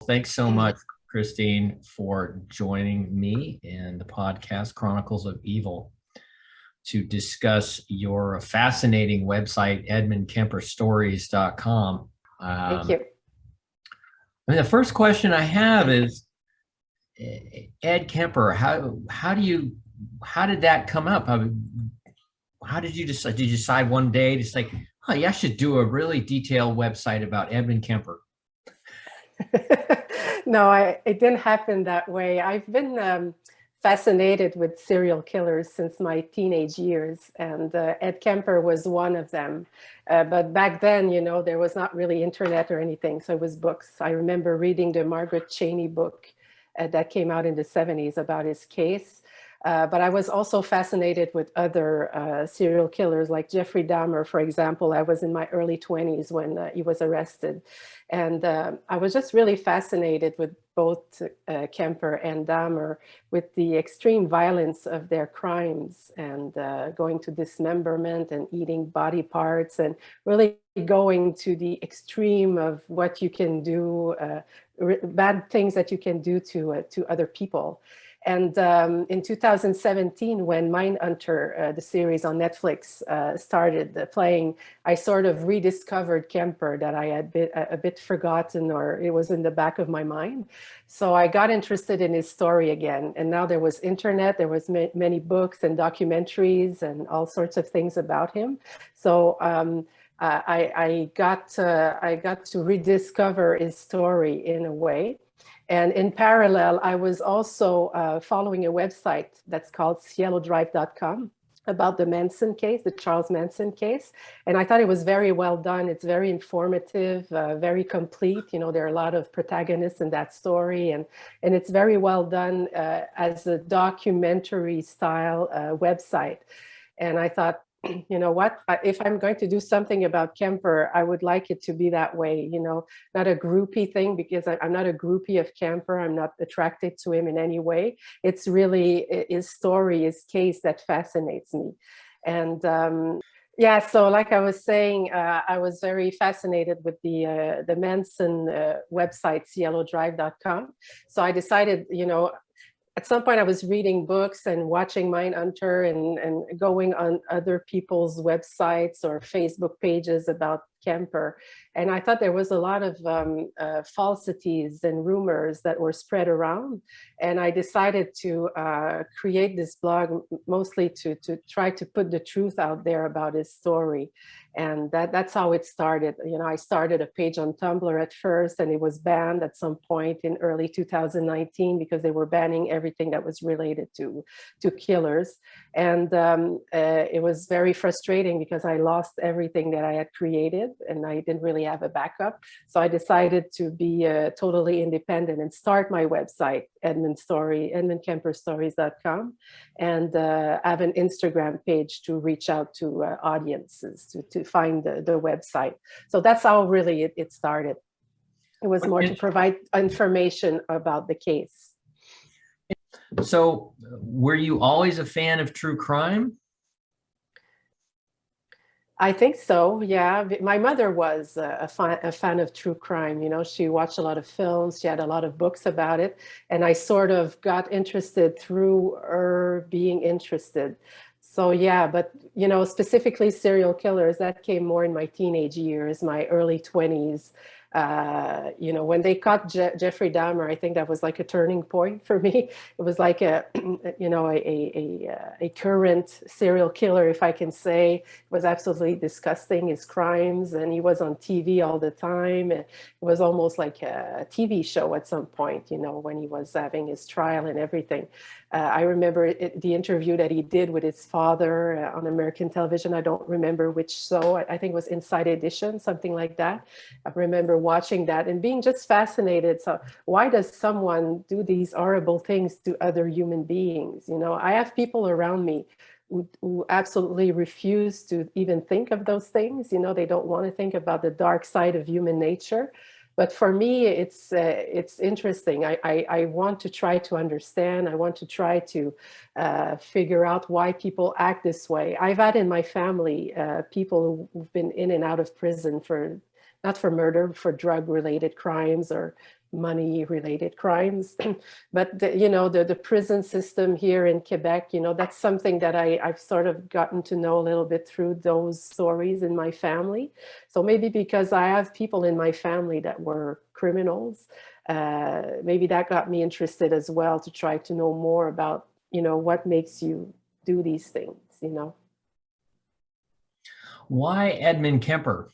Thanks so much, Christine, for joining me in the podcast Chronicles of Evil to discuss your fascinating website, edmundkemperstories.com. Thank you. The first question I have is, Ed Kemper, how did that come up? How did you decide? Did you decide one day to say, "Oh, yeah, I should do a really detailed website about Edmund Kemper"? No, it didn't happen that way. I've been fascinated with serial killers since my teenage years, and Ed Kemper was one of them. But back then, there was not really internet or anything, so it was books. I remember reading the Margaret Cheney book that came out in the 70s about his case. But I was also fascinated with other serial killers like Jeffrey Dahmer, for example. I was in my early 20s when he was arrested. And I was just really fascinated with both Kemper and Dahmer, with the extreme violence of their crimes and going to dismemberment and eating body parts and really going to the extreme of what you can do, bad things that you can do to other people. And in 2017, when Mindhunter, the series on Netflix, started playing, I sort of rediscovered Kemper that I had a bit forgotten, or it was in the back of my mind. So I got interested in his story again. And now there was internet, there was many books and documentaries and all sorts of things about him. So I got to rediscover his story in a way. And in parallel, I was also following a website that's called cielodrive.com about the Manson case, the Charles Manson case. And I thought it was very well done. It's very informative, very complete. There are a lot of protagonists in that story, and it's very well done as a documentary style website. And I thought, you know what, if I'm going to do something about Kemper, I would like it to be that way, not a groupie thing, because I'm not a groupie of Kemper. I'm not attracted to him in any way. It's really his story, his case that fascinates me. And yeah, so like I was saying, I was very fascinated with the Manson website, cielodrive.com. So I decided, at some point I was reading books and watching Mindhunter and going on other people's websites or Facebook pages about Kemper. And I thought there was a lot of falsities and rumors that were spread around. And I decided to create this blog mostly to try to put the truth out there about his story. And that's how it started. I started a page on Tumblr at first, and it was banned at some point in early 2019 because they were banning everything that was related to killers. And it was very frustrating because I lost everything that I had created and I didn't really have a backup. So I decided to be totally independent and start my website, edmundkemperstories.com, and have an Instagram page to reach out to audiences to find the website. So that's how really it started. It was more to provide information about the case. So were you always a fan of true crime? I think so, yeah. My mother was a fan of true crime. She watched a lot of films. She had a lot of books about it. And I sort of got interested through her being interested. So yeah, but specifically serial killers, that came more in my teenage years, my early 20s. When they caught Jeffrey Dahmer, I think that was like a turning point for me. It was like a current serial killer, if I can say. It was absolutely disgusting, his crimes, and he was on TV all the time. It was almost like a TV show at some point, when he was having his trial and everything. I remember the interview that he did with his father on American television. I don't remember which show. I think it was Inside Edition, something like that. I remember watching that and being just fascinated. So why does someone do these horrible things to other human beings? I have people around me who absolutely refuse to even think of those things. They don't want to think about the dark side of human nature. But for me, it's interesting. I want to try to understand. I want to try to figure out why people act this way. I've had in my family people who've been in and out of prison for, not for murder, for drug-related crimes or money related crimes. But the prison system here in Quebec, that's something that I've sort of gotten to know a little bit through those stories in my family. So maybe because I have people in my family that were criminals, maybe that got me interested as well, to try to know more about what makes you do these things. Why Edmund Kemper?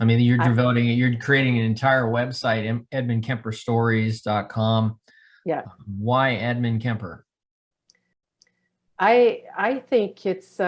I mean, you're creating an entire website, edmundkemperstories.com. Yeah. Why Edmund Kemper? I think it's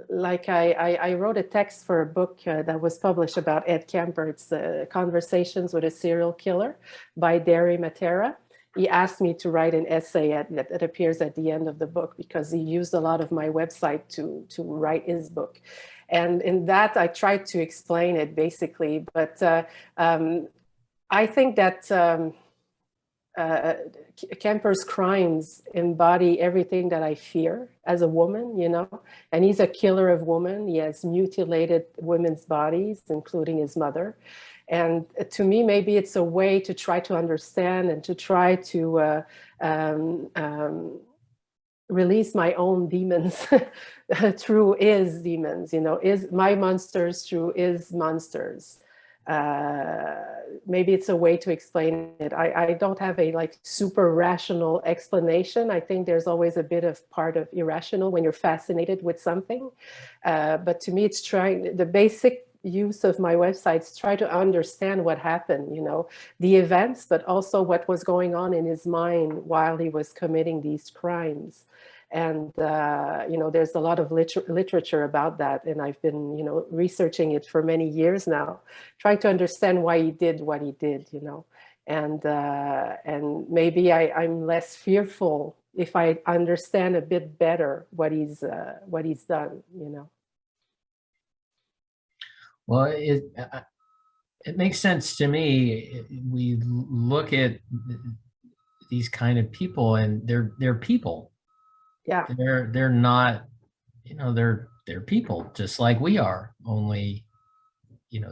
like I wrote a text for a book that was published about Ed Kemper. It's Conversations with a Serial Killer by Derry Matera. He asked me to write an essay that appears at the end of the book, because he used a lot of my website to write his book. And in that, I tried to explain it basically. But I think that Kemper's crimes embody everything that I fear as a woman, and he's a killer of women. He has mutilated women's bodies, including his mother. And to me, maybe it's a way to try to understand and to try to release my own demons through his demons, is my monsters through his monsters. Maybe it's a way to explain it. I don't have a super rational explanation. I think there's always a bit of part of irrational when you're fascinated with something. But to me, it's the basic use of my websites, try to understand what happened, the events, but also what was going on in his mind while he was committing these crimes. And, there's a lot of literature about that. And I've been, researching it for many years now, trying to understand why he did what he did, and maybe I'm less fearful if I understand a bit better what he's done, Well, it makes sense to me. We look at these kind of people, and they're people. Yeah. They're not, they're people just like we are, only,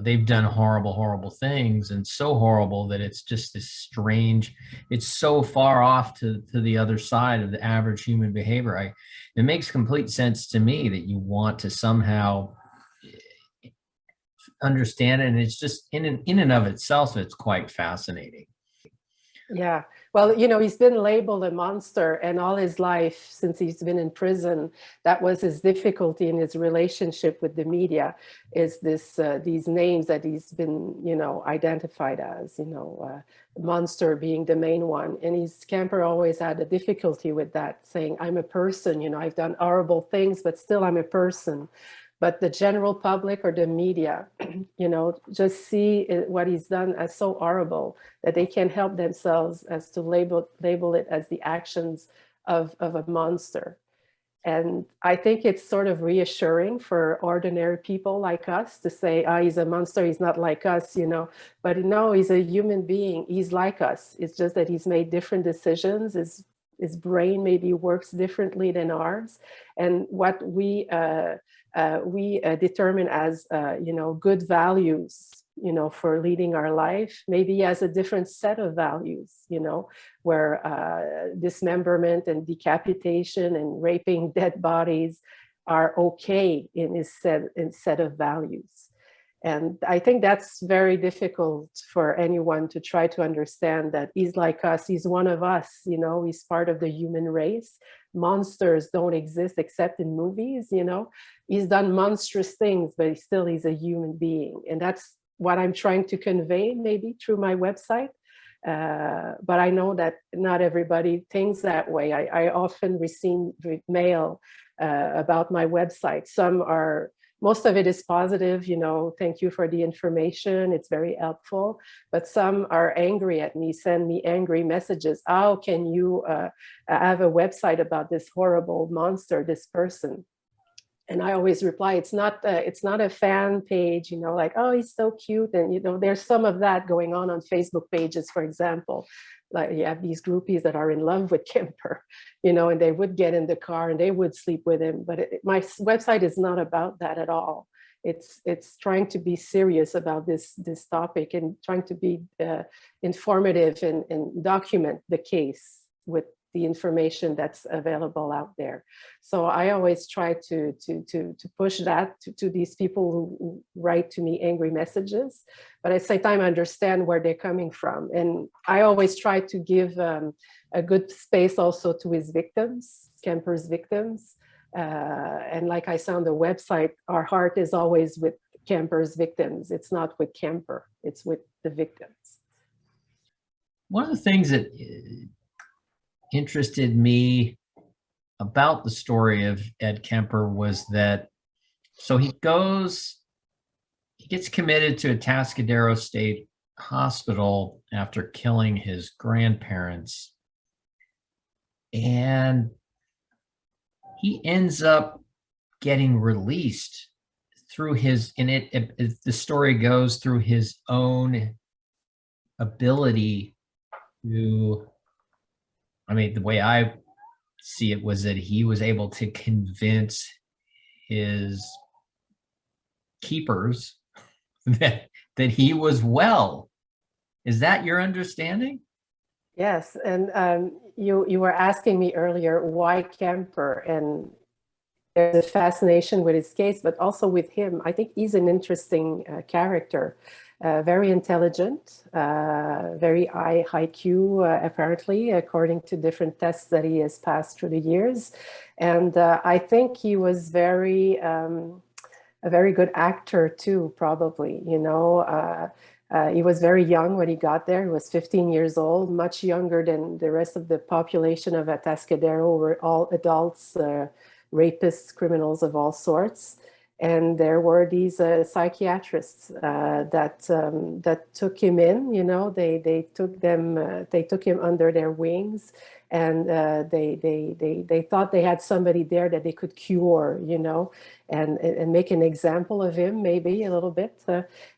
they've done horrible things, and so horrible that it's just this strange, it's so far off to the other side of the average human behavior. It makes complete sense to me that you want to somehow understand it, and it's just in and of itself, it's quite fascinating. Yeah. Well, he's been labeled a monster, and all his life, since he's been in prison, that was his difficulty in his relationship with the media, is these names that he's been, identified as, monster being the main one. And Kemper always had a difficulty with that, saying, I'm a person, I've done horrible things, but still I'm a person. But the general public or the media, just see what he's done as so horrible that they can't help themselves as to label it as the actions of a monster. And I think it's sort of reassuring for ordinary people like us to say, he's a monster, he's not like us, But no, he's a human being. He's like us. It's just that he's made different decisions. His brain maybe works differently than ours. And what we determine as, good values, for leading our life, maybe he has a different set of values, where dismemberment and decapitation and raping dead bodies are okay in his set of values. And I think that's very difficult for anyone to try to understand, that he's like us, he's one of us, he's part of the human race. Monsters don't exist except in movies, He's done monstrous things, but he's a human being. And that's what I'm trying to convey, maybe through my website. But I know that not everybody thinks that way. I often receive mail about my website. Most of it is positive, thank you for the information, it's very helpful. But some are angry at me, send me angry messages. How can you have a website about this horrible monster, this person? And I always reply, it's not a fan page, like, oh, he's so cute. And, there's some of that going on Facebook pages, for example. Like, you have these groupies that are in love with Kemper, and they would get in the car and they would sleep with him. But my website is not about that at all. it's trying to be serious about this topic and trying to be informative and document the case with the information that's available out there. So I always try to push that to these people who write to me angry messages, but at the same time, I understand where they're coming from. And I always try to give a good space also to his victims, Kemper's victims. And like I said on the website, our heart is always with Kemper's victims. It's not with Kemper, it's with the victims. One of the things that interested me about the story of Ed Kemper was that, so he gets committed to a Atascadero State Hospital after killing his grandparents, and he ends up getting released through his, and the story goes through his own ability to, I mean, the way I see it was that he was able to convince his keepers that he was well. Is that your understanding? Yes, and you were asking me earlier why Kemper, and there's a fascination with his case, but also with him. I think he's an interesting character, very intelligent, very high IQ, apparently, according to different tests that he has passed through the years. And I think he was a very good actor too, probably, you know. He was very young when he got there. He was 15 years old, much younger than the rest of the population of Atascadero, were all adults, rapists, criminals of all sorts. And there were these psychiatrists that took him in. You know, they took him under their wings, and they thought they had somebody there that they could cure. You know, and make an example of him, maybe a little bit.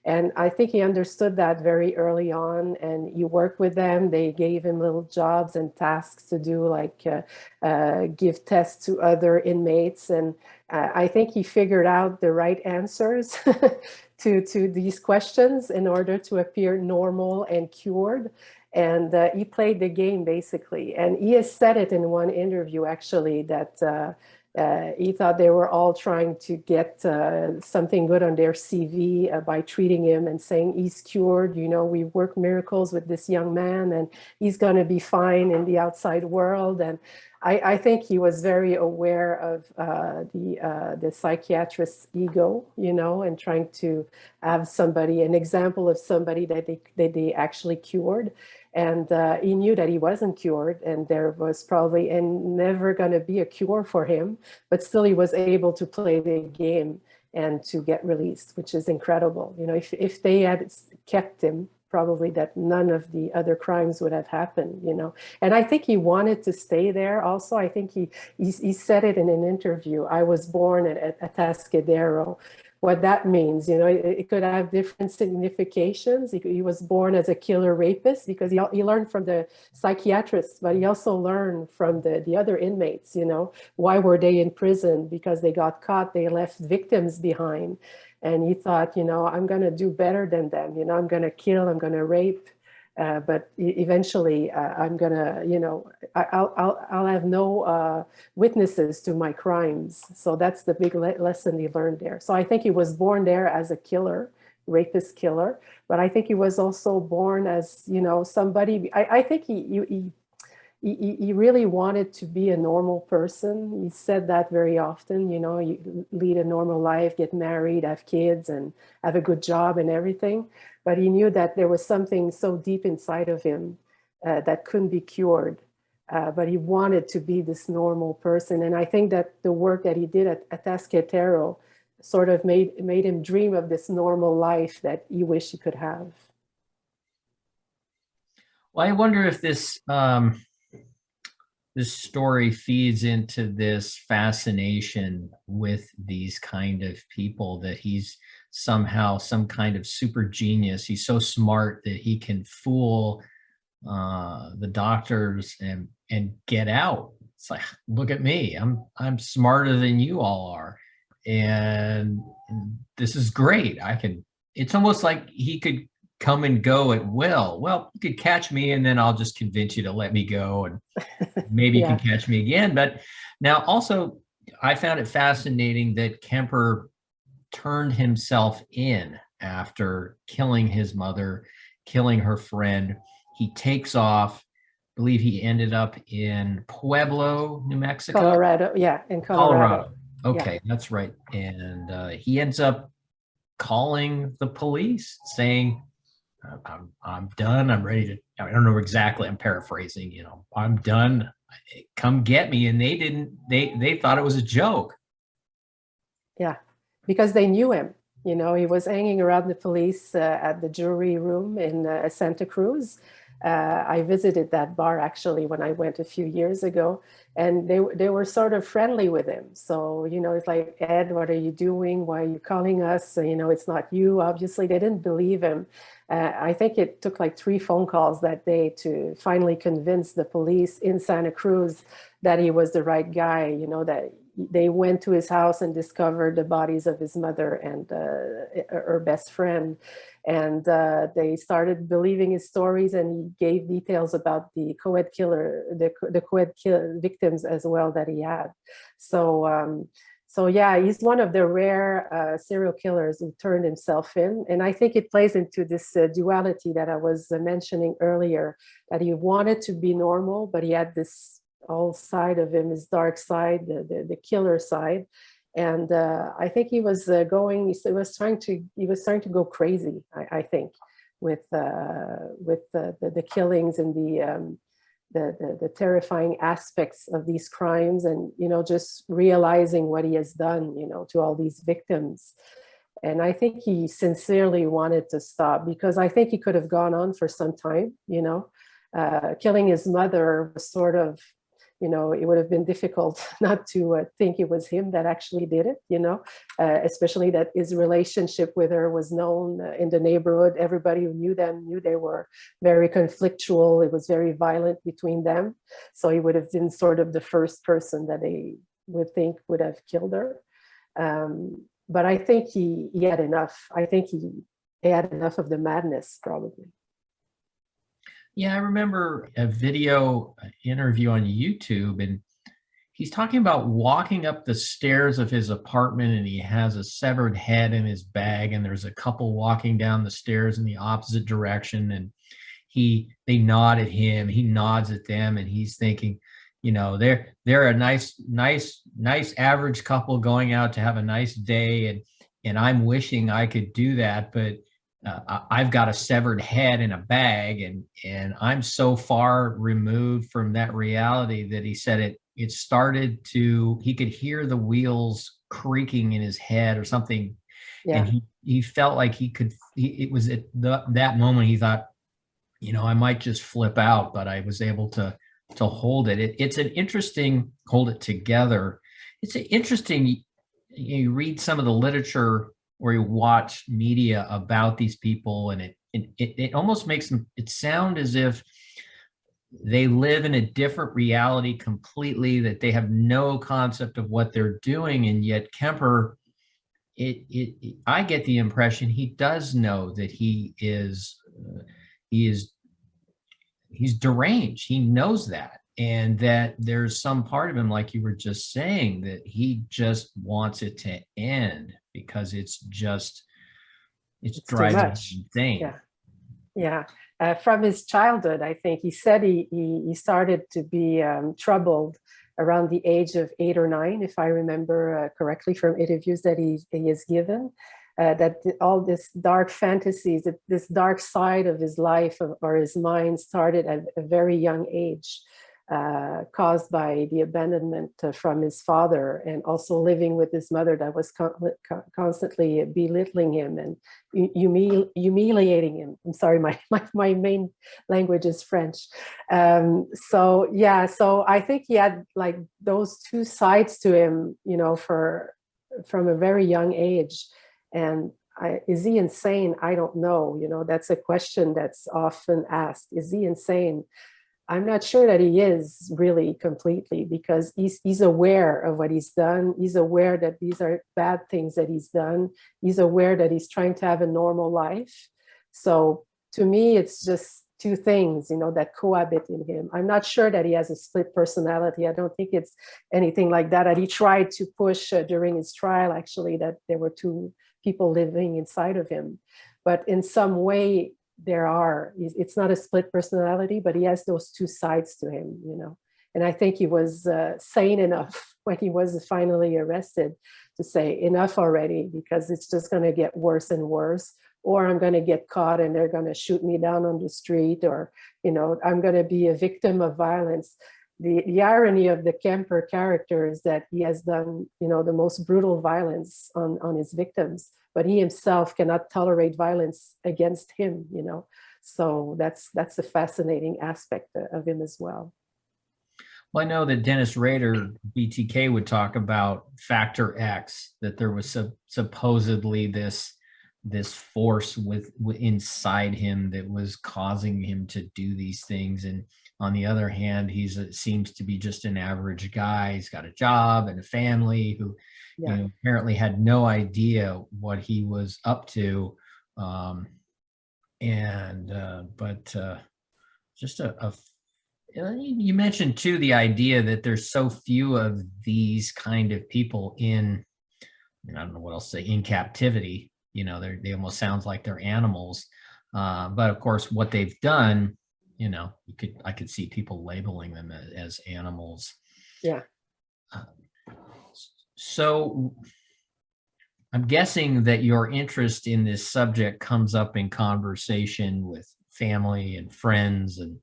And I think he understood that very early on, and he worked with them. They gave him little jobs and tasks to do, like give tests to other inmates. And I think he figured out the right answers to these questions in order to appear normal and cured. And he played the game, basically. And he has said it in one interview, actually, that he thought they were all trying to get something good on their CV by treating him and saying he's cured. You know, we work miracles with this young man, and he's going to be fine in the outside world. And I think he was very aware of the psychiatrist's ego, you know, and trying to have somebody, an example of somebody that they actually cured. And he knew that he wasn't cured, and there was probably and never going to be a cure for him, but still he was able to play the game and to get released, which is incredible. You know, if they had kept him, probably that none of the other crimes would have happened, you know. And I think he wanted to stay there also. I think he said it in an interview, I was born at Atascadero. What that means, you know, it could have different significations. He was born as a killer rapist because he learned from the psychiatrists, but he also learned from the other inmates, you know. Why were they in prison? Because they got caught, they left victims behind. And he thought, you know, I'm going to do better than them. You know, I'm going to kill, I'm going to rape. But eventually I'm going to, you know, I'll have no witnesses to my crimes. So that's the big lesson he learned there. So I think he was born there as a killer, rapist killer. But I think he was also born as, you know, somebody, I think he really wanted to be a normal person. He said that very often, you know, you lead a normal life, get married, have kids, and have a good job and everything. But he knew that there was something so deep inside of him that couldn't be cured. But he wanted to be this normal person. And I think that the work that he did at Atascadero sort of made him dream of this normal life that he wished he could have. Well, I wonder if this this story feeds into this fascination with these kind of people, that he's somehow some kind of super genius. He's so smart that he can fool the doctors and get out. It's like, look at me, I'm smarter than you all are. And this is great. It's almost like he could come and go at will. Well, you could catch me and then I'll just convince you to let me go. And maybe you can Yeah. catch me again. But now also, I found it fascinating that Kemper turned himself in after killing his mother, killing her friend. He takes off. I believe he ended up in Pueblo, New Mexico. Colorado. Yeah, in Colorado. Colorado. Yeah. Okay, that's right. And he ends up calling the police saying, I'm done. I'm ready to, I don't know exactly, I'm paraphrasing, I'm done. Come get me. And they thought it was a joke. Yeah, because they knew him. He was hanging around the police at the jury room in Santa Cruz. I visited that bar actually when I went a few years ago, and they were sort of friendly with him. So, it's like, Ed, what are you doing? Why are you calling us? It's not you. Obviously, they didn't believe him. I think it took like 3 phone calls that day to finally convince the police in Santa Cruz that he was the right guy, that they went to his house and discovered the bodies of his mother and her best friend. And they started believing his stories, and he gave details about the Coed Killer, the Coed Killer victims as well that he had. So yeah, he's one of the rare serial killers who turned himself in. And I think it plays into this duality that I was mentioning earlier, that he wanted to be normal, but he had this whole side of him, his dark side, the killer side. And I think he was trying to go crazy, I think, with the killings and the terrifying aspects of these crimes, and just realizing what he has done to all these victims. And I think he sincerely wanted to stop, because I think he could have gone on for some time. Killing his mother was sort of, it would have been difficult not to think it was him that actually did it, especially that his relationship with her was known in the neighborhood. Everybody who knew them knew they were very conflictual. It was very violent between them. So he would have been sort of the first person that they would think would have killed her. But I think he had enough. I think he had enough of the madness, probably. Yeah, I remember a video interview on YouTube, and he's talking about walking up the stairs of his apartment, and he has a severed head in his bag, and there's a couple walking down the stairs in the opposite direction, and they nod at him, he nods at them, and he's thinking, they're a nice average couple going out to have a nice day, and I'm wishing I could do that, but I've got a severed head in a bag, and I'm so far removed from that reality that he said it started to, he could hear the wheels creaking in his head or something. Yeah. And he felt like it was at that moment he thought, I might just flip out, but I was able to hold it. It's an interesting, hold it together. It's an interesting, you read some of the literature or you watch media about these people, and it almost makes it sound as if they live in a different reality completely, that they have no concept of what they're doing. And yet Kemper, I get the impression he does know that he's deranged. He knows that. And that there's some part of him, like you were just saying, that he just wants it to end because it's driving him insane. Yeah. From his childhood, I think he said he started to be troubled around the age of 8 or 9, if I remember correctly from interviews that he has given. That all this dark fantasies, this dark side of his life or his mind started at a very young age. Caused by the abandonment from his father, and also living with his mother that was constantly belittling him and humiliating him. I'm sorry, my main language is French. So I think he had like those two sides to him, from a very young age. And is he insane? I don't know. That's a question that's often asked. Is he insane? I'm not sure that he is really completely, because he's aware of what he's done. He's aware that these are bad things that he's done. He's aware that he's trying to have a normal life. So to me, it's just two things, that cohabit in him. I'm not sure that he has a split personality. I don't think it's anything like that. That he tried to push during his trial, actually, that there were two people living inside of him. But in some way, it's not a split personality, but he has those two sides to him, And I think he was sane enough when he was finally arrested to say, enough already, because it's just going to get worse and worse, or I'm going to get caught and they're going to shoot me down on the street, or, I'm going to be a victim of violence. The irony of the Kemper character is that he has done, the most brutal violence on his victims, but he himself cannot tolerate violence against him, So that's a fascinating aspect of him as well. Well, I know that Dennis Rader, BTK, would talk about Factor X, that there was supposedly this force inside him that was causing him to do these things. And on the other hand, seems to be just an average guy. He's got a job and a family who, apparently had no idea what he was up to. Just you mentioned too the idea that there's so few of these kind of people I don't know what else to say, in captivity. They almost sounds like they're animals. But of course, what they've done, I could see people labeling them as animals. Yeah. So I'm guessing that your interest in this subject comes up in conversation with family and friends. And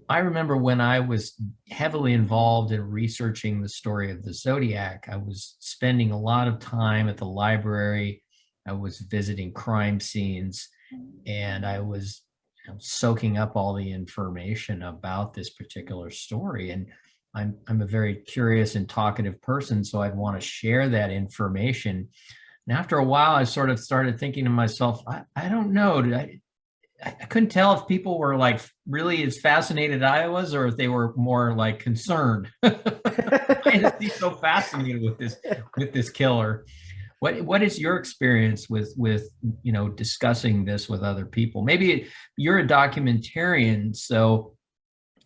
I remember when I was heavily involved in researching the story of the Zodiac, I was spending a lot of time at the library. I was visiting crime scenes, and I was soaking up all the information about this particular story. And I'm a very curious and talkative person, so I'd want to share that information. And after a while, I sort of started thinking to myself, I don't know, I couldn't tell if people were like really as fascinated as I was, or if they were more like concerned. Why is he so fascinated with this killer? What is your experience with discussing this with other people? Maybe you're a documentarian,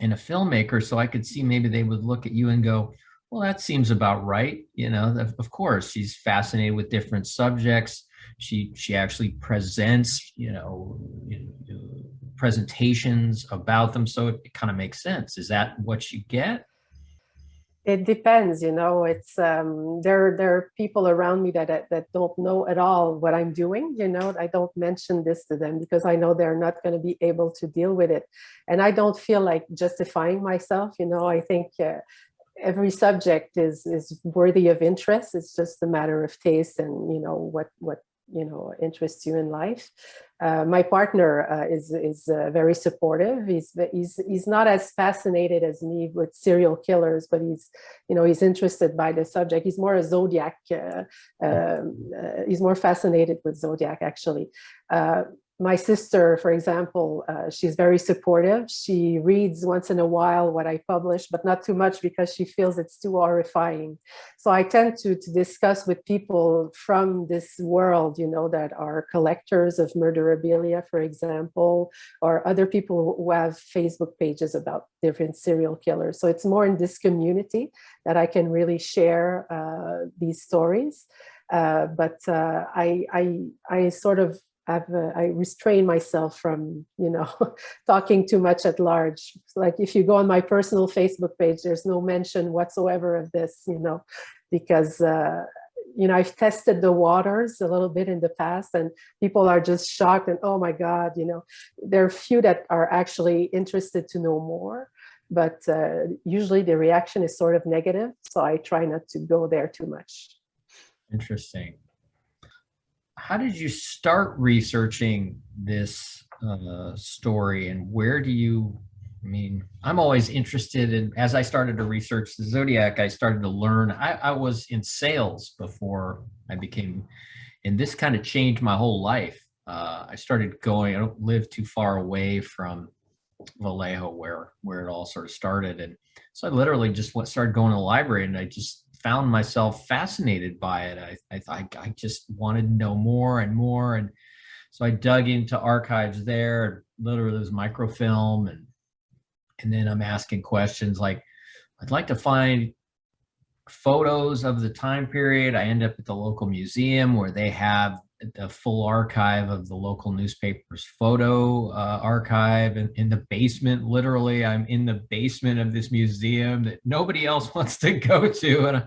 and a filmmaker, so I could see maybe they would look at you and go, well, that seems about right. Of course, she's fascinated with different subjects. She actually presents, presentations about them, so it kind of makes sense. Is that what you get? It depends, it's there are people around me that don't know at all what I'm doing. I don't mention this to them because I know they're not going to be able to deal with it, and I don't feel like justifying myself. I think every subject is worthy of interest. It's just a matter of taste and what interests you in life. My partner is very supportive. He's not as fascinated as me with serial killers, but he's interested by the subject. He's more a Zodiac. He's more fascinated with Zodiac, actually. My sister, for example, she's very supportive. She reads once in a while what I publish, but not too much because she feels it's too horrifying. So I tend to discuss with people from this world, that are collectors of murderabilia, for example, or other people who have Facebook pages about different serial killers. So it's more in this community that I can really share these stories. But I sort of I restrain myself from, talking too much at large. Like if you go on my personal Facebook page, there's no mention whatsoever of this, because, I've tested the waters a little bit in the past and people are just shocked and, oh my God, there are few that are actually interested to know more, but usually the reaction is sort of negative. So I try not to go there too much. Interesting. How did you start researching this story, and where do you, I'm always interested in, as I started to research the Zodiac, I started to learn. I was in sales before I became, and this kind of changed my whole life. I don't live too far away from Vallejo, where it all sort of started. And so I literally just started going to the library, and I just found myself fascinated by it. I just wanted to know more and more. And so I dug into archives there, literally it was microfilm, and then I'm asking questions like, I'd like to find photos of the time period. I end up at the local museum where they have the full archive of the local newspaper's photo archive in the basement. Literally, I'm in the basement of this museum that nobody else wants to go to.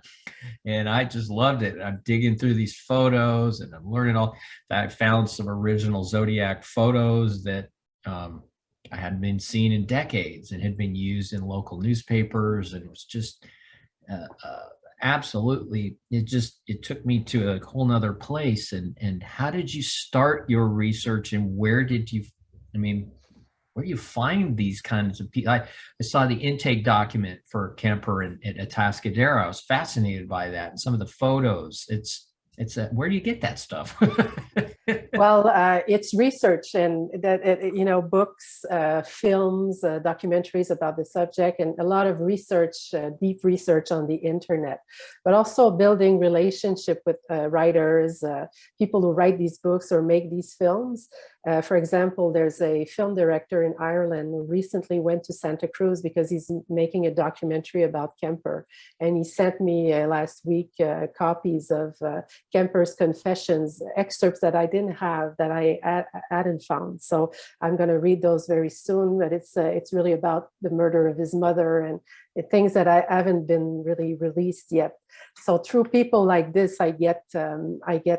And I just loved it. I'm digging through these photos and I'm learning all. I found some original Zodiac photos that I hadn't been seen in decades and had been used in local newspapers. And it was just absolutely, it took me to a whole nother place. And how did you start your research, and where did you, I mean, where do you find these kinds of people? I saw the intake document for Kemper at Atascadero. I was fascinated by that, and some of the photos. It's where do you get that stuff? Well, it's research, and that books, films, documentaries about the subject, and a lot of research, deep research on the internet, but also building relationship with writers, people who write these books or make these films. For example, there's a film director in Ireland who recently went to Santa Cruz because he's making a documentary about Kemper. And he sent me last week copies of Kemper's confessions, excerpts that I didn't have, that I hadn't found. So I'm going to read those very soon. But it's really about the murder of his mother and things that I haven't been really released yet. So through people like this, I get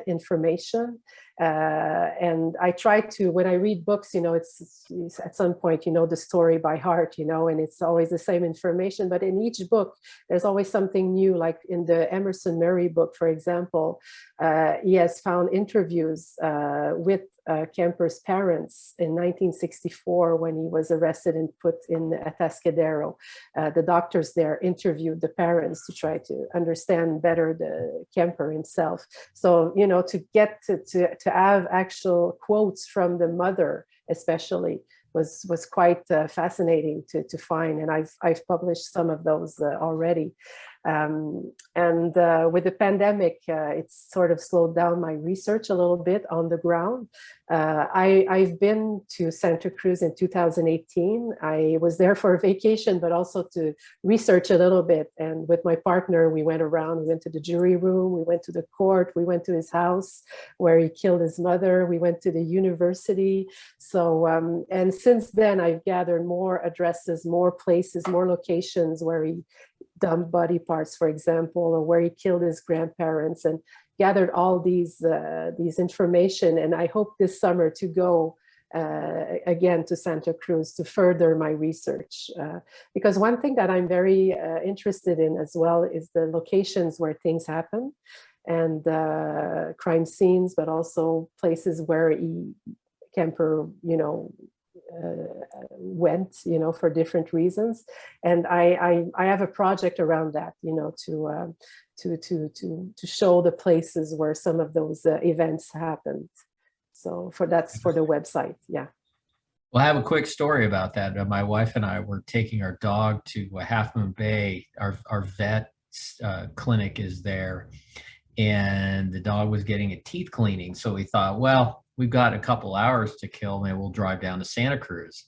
information. And I try to, when I read books, it's at some point, the story by heart, and it's always the same information. But in each book, there's always something new. Like in the Emerson Murray book, for example, he has found interviews with Kemper's parents in 1964 when he was arrested and put in Atascadero. The doctors there interviewed the parents to try to understand better the Kemper himself. So, to get to have actual quotes from the mother, especially, was quite fascinating to find, and I've published some of those already. And with the pandemic, it's sort of slowed down my research a little bit on the ground. I've been to Santa Cruz in 2018. I was there for a vacation, but also to research a little bit. And with my partner, we went around, we went to the jury room, we went to the court, we went to his house where he killed his mother, we went to the university. So, and since then, I've gathered more addresses, more places, more locations where he dumped body parts, for example, or where he killed his grandparents, and gathered all these information. And I hope this summer to go again to Santa Cruz to further my research. Because one thing that I'm very interested in as well is the locations where things happen, and crime scenes, but also places where Kemper, went, for different reasons. And I have a project around that, to show the places where some of those events happened. So that's for the website. Yeah. Well, I have a quick story about that. My wife and I were taking our dog to Half Moon Bay. Our vet clinic is there, and the dog was getting a teeth cleaning. So we thought, well, we've got a couple hours to kill, maybe we'll drive down to Santa Cruz.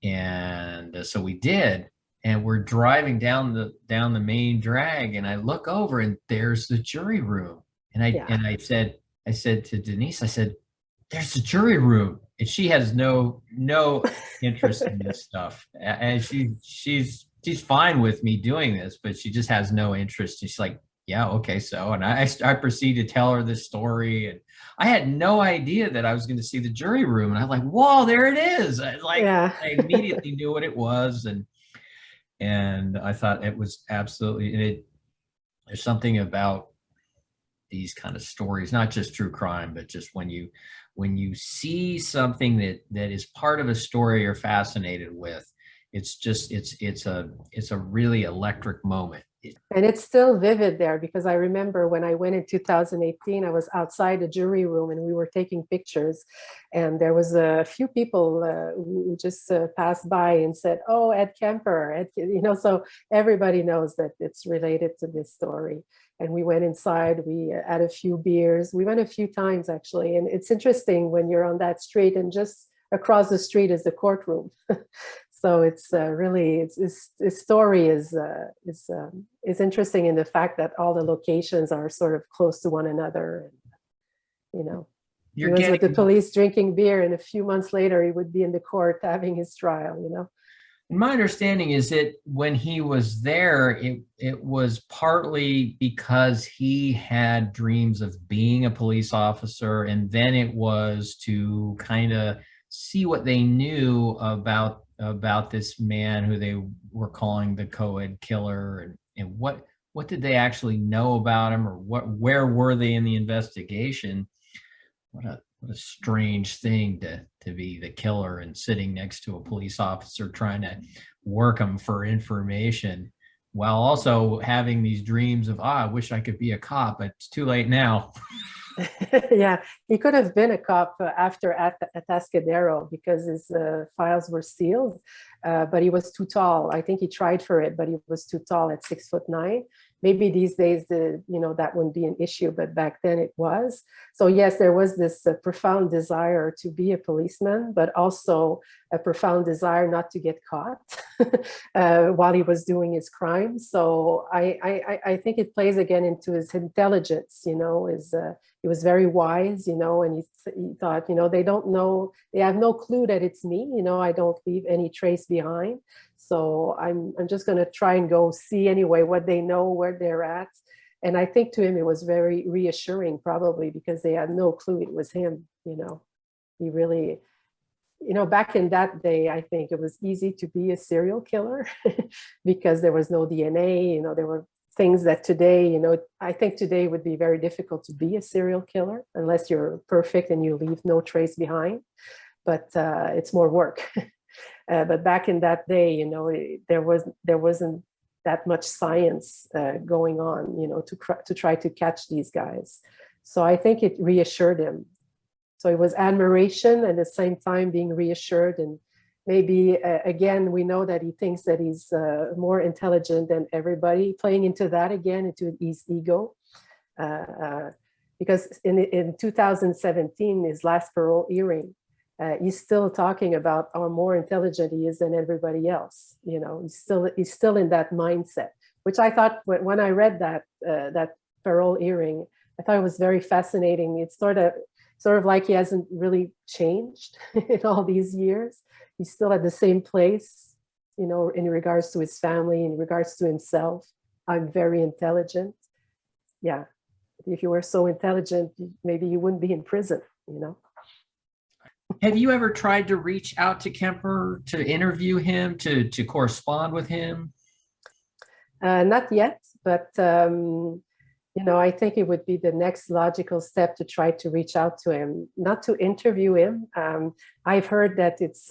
And so we did, and we're driving down the main drag, and I look over and there's the jury room. And I said to Denise, I said, there's the jury room. And she has no interest in this stuff. And she's fine with me doing this, but she just has no interest. She's like, yeah, okay, so. And I proceed to tell her this story, and I had no idea that I was going to see the jury room. And I'm like, whoa, there it is. I immediately knew what it was. And I thought it was absolutely, there's something about these kind of stories, not just true crime, but just when you see something that is part of a story you're fascinated with, it's a really electric moment. And it's still vivid there because I remember when I went in 2018, I was outside the jury room and we were taking pictures. And there was a few people who just passed by and said, "Oh, Ed Kemper," so everybody knows that it's related to this story. And we went inside, we had a few beers. We went a few times actually. And it's interesting when you're on that street and just across the street is the courtroom. So it's really, its story is interesting in the fact that all the locations are sort of close to one another. And, he was with the police drinking beer, and a few months later he would be in the court having his trial. My understanding is that when he was there, it was partly because he had dreams of being a police officer, and then it was to kind of see what they knew about this man who they were calling the Coed Killer, and what did they actually know about him, or where were they in the investigation? What a strange thing to be the killer and sitting next to a police officer trying to work him for information, while also having these dreams of, I wish I could be a cop, but it's too late now. Yeah, he could have been a cop after Atascadero because his files were sealed, but he was too tall. I think he tried for it, but he was too tall at 6'9". Maybe these days, that wouldn't be an issue, but back then it was. So yes, there was this profound desire to be a policeman, but also a profound desire not to get caught while he was doing his crime. So I think it plays again into his intelligence. He was very wise, and he thought, they don't know, they have no clue that it's me. I don't leave any trace behind. So I'm just going to try and go see anyway what they know, where they're at. And I think to him, it was very reassuring, probably because they had no clue it was him. He really, back in that day, I think it was easy to be a serial killer because there was no DNA. There were things that today, I think today would be very difficult to be a serial killer unless you're perfect and you leave no trace behind. But it's more work. But back in that day, there wasn't that much science going on, to try to catch these guys. So I think it reassured him. So it was admiration and at the same time being reassured. And maybe, again, we know that he thinks that he's more intelligent than everybody, playing into that again, into his ego. Because in 2017, his last parole hearing, he's still talking about how more intelligent he is than everybody else. He's still in that mindset, which I thought when I read that parole hearing, I thought it was very fascinating. It's sort of like he hasn't really changed in all these years. He's still at the same place, in regards to his family, in regards to himself. I'm very intelligent. Yeah. If you were so intelligent, maybe you wouldn't be in prison, Have you ever tried to reach out to Kemper, to interview him, to correspond with him? Not yet, but I think it would be the next logical step to try to reach out to him, not to interview him. I've heard that it's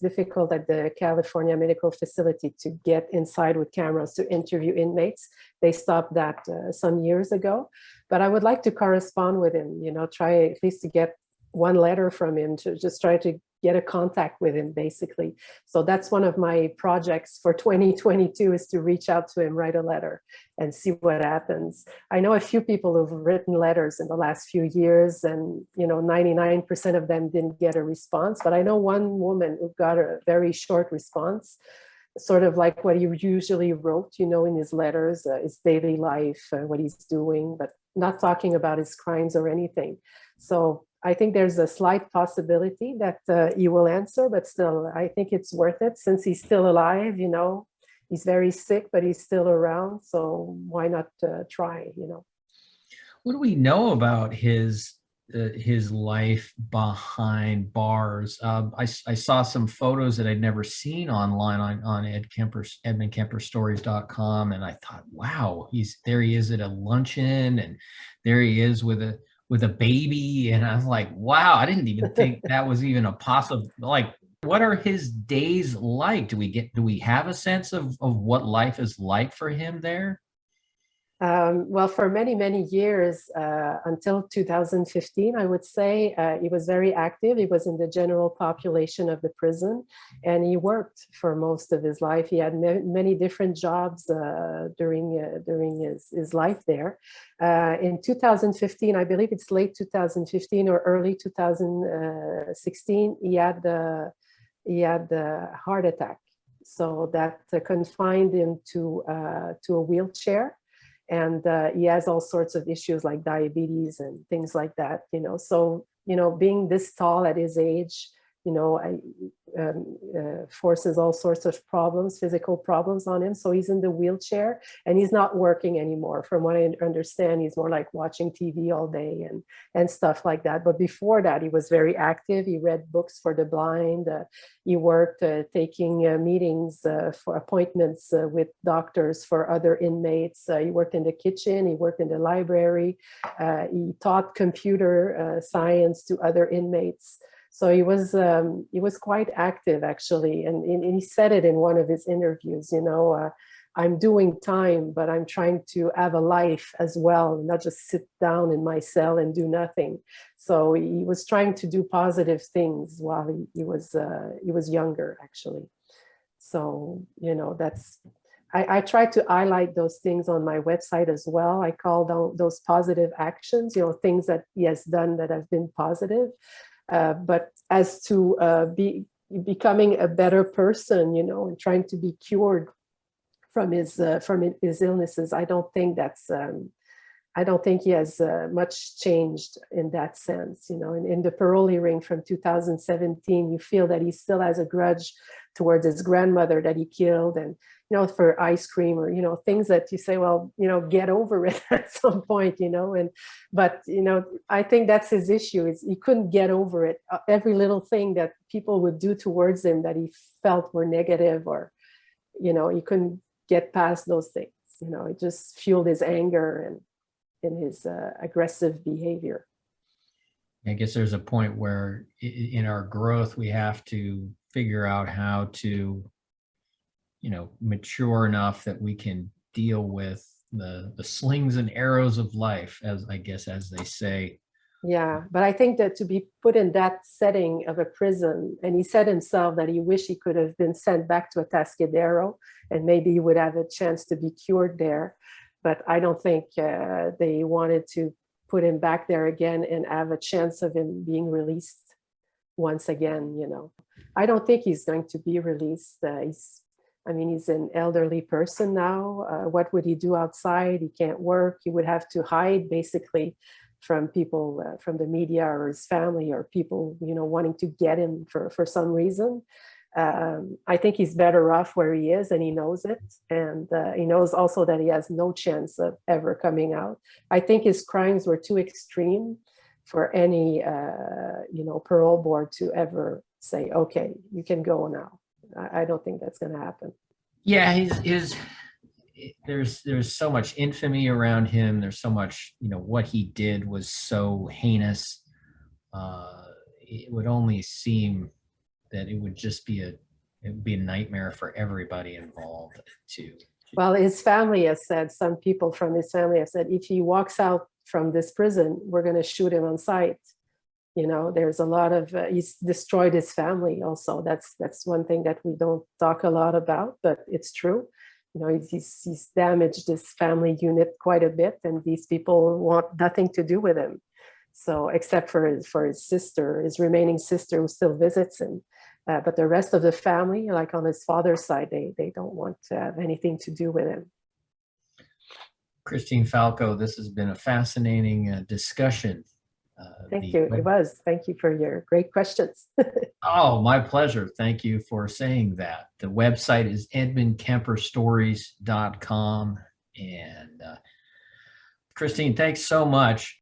difficult at the California Medical Facility to get inside with cameras to interview inmates. They stopped that some years ago, but I would like to correspond with him. Try at least to get one letter from him, to just try to get a contact with him, basically. So that's one of my projects for 2022, is to reach out to him, write a letter and see what happens. I know a few people who've written letters in the last few years, and 99% of them didn't get a response, but I know one woman who got a very short response, sort of like what he usually wrote, in his letters, his daily life, what he's doing, but not talking about his crimes or anything. So I think there's a slight possibility that he will answer, but still, I think it's worth it since he's still alive. He's very sick, but he's still around. So why not try? What do we know about his life behind bars? I saw some photos that I'd never seen online on edmundkemperstories.com, and I thought, wow, he is at a luncheon, and there he is with a baby, and I was like, wow, I didn't even think that was even a possible, What are his days like? Do we have a sense of what life is like for him there? Well, for many, many years, until 2015, I would say, he was very active. He was in the general population of the prison, and he worked for most of his life. He had many different jobs during his life there. In 2015, I believe it's late 2015 or early 2016, he had a heart attack. So that confined him to a wheelchair, and he has all sorts of issues like diabetes and things like that, so being this tall at his age, forces all sorts of problems, physical problems on him. So he's in the wheelchair and he's not working anymore. From what I understand, he's more like watching TV all day and stuff like that. But before that, he was very active. He read books for the blind. He worked taking meetings for appointments with doctors for other inmates. He worked in the kitchen. He worked in the library. He taught computer science to other inmates. So he was quite active, actually, and he said it in one of his interviews. I'm doing time, but I'm trying to have a life as well, not just sit down in my cell and do nothing. So he was trying to do positive things while he was younger, actually. So that's. I try to highlight those things on my website as well. I call those positive actions, things that he has done that have been positive. But as to becoming a better person, and trying to be cured from his illnesses, I don't think he has much changed in that sense. In the parole hearing from 2017, you feel that he still has a grudge towards his grandmother that he killed, and for ice cream, or things that you say, well, get over it at some point, but I think that's his issue, is he couldn't get over it. Every little thing that people would do towards him that he felt were negative, or he couldn't get past those things. It just fueled his anger and in his aggressive behavior. I guess there's a point where in our growth, we have to figure out how to, mature enough that we can deal with the slings and arrows of life, as they say. Yeah, but I think that to be put in that setting of a prison, and he said himself that he wished he could have been sent back to a Atascadero, and maybe he would have a chance to be cured there. But I don't think they wanted to put him back there again and have a chance of him being released once again. I don't think he's going to be released. He's an elderly person now. What would he do outside? He can't work. He would have to hide, basically, from people, from the media or his family, or people, wanting to get him for some reason. I think he's better off where he is, and he knows it. And he knows also that he has no chance of ever coming out. I think his crimes were too extreme for any, parole board to ever say, okay, you can go now. I don't think that's going to happen. Yeah, there's so much infamy around him. There's so much, what he did was so heinous. It would only seem that it would just be a nightmare for everybody involved too. Well, his family has said, some people from his family have said, if he walks out from this prison, we're going to shoot him on sight. There's a lot of, he's destroyed his family also. That's one thing that we don't talk a lot about, but it's true. He's damaged his family unit quite a bit, and these people want nothing to do with him. So except for his sister, his remaining sister, who still visits him. But the rest of the family, like on his father's side, they don't want to have anything to do with him. Christine Falco, this has been a fascinating discussion. Thank you. It was. Thank you for your great questions. Oh, my pleasure. Thank you for saying that. The website is edmundkemperstories.com. And Christine, thanks so much.